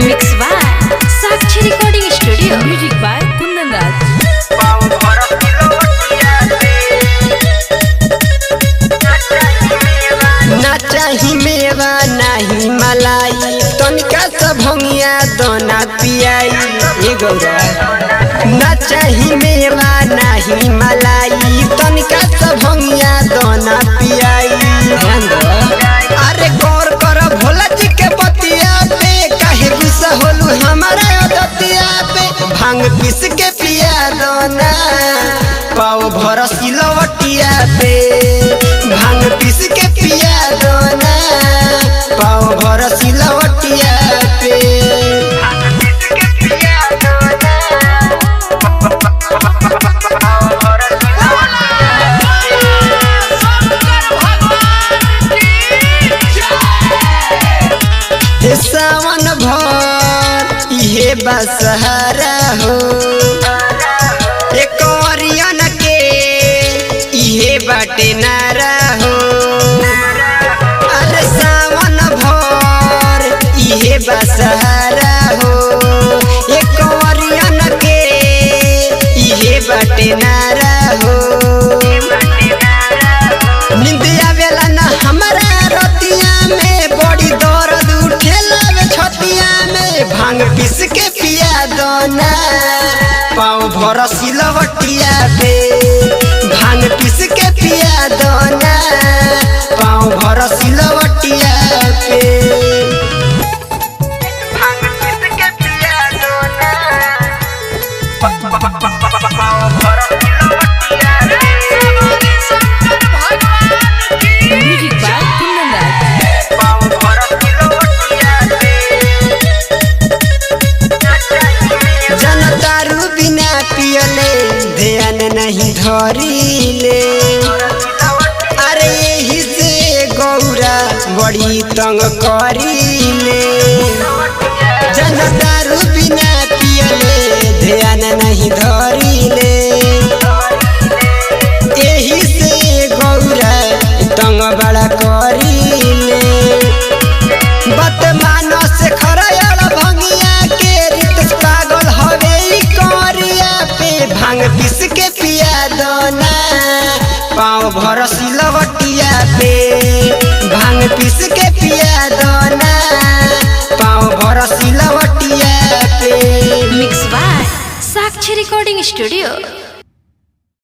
Mix by Sakshi recording studio. Music by Kundan Raj. ना चाही मेवा नाही मलाई तनिका सा भंगिया दोना पियाई ए गौरा। ना चाही मेवा नाही मलाई तनिका सा भंगिया दोना पियाई। अरे गौर कर भोला जी के बतिया पे काहे गुस्सा होलू हमारा अदतिया पे। भांग पीस के पिया दोना पाव भर सिलवटिया पे। भांग पीस के पिया दोना पाव भर सिलवटिया पे। सावन भर इहे बसहारा हो एक औरियन के इहे बाटे नारा हो। अरे सावन भर इहे बसहारा हो एक औरियन के इहे बाटे नारा हो। निंदिया वेला ना हमारा रतिया में बड़ी दर्द उठेला छतिया में। भांग पीस के पिया दोना पाँव भर सिलवटिया पे। भांग पीस के पिया दोना पाँव भर सिलवटिया पे। भांग पीस के पिया दोना पाँव भर सिलवटिया पे। म्यूजिक बाय कुंदन राज। दारू बिना पियले ध्यान नहीं धरिले। अरे यही से गौरा बड़ी तंग करिले। जन दारू बिना पियले ध्यान नहीं धरिले। यही से गौरा तंग बड़ा करिले। बत मानस खरयल भंगिया के रित पागल हवे करिया पे। भांग पीस के पिया दोना पाँव भर सिलवटिया पे। भांग पीस के पिया दोना पाँव भर सिलवटिया पे। Mix by Sakshi recording studio.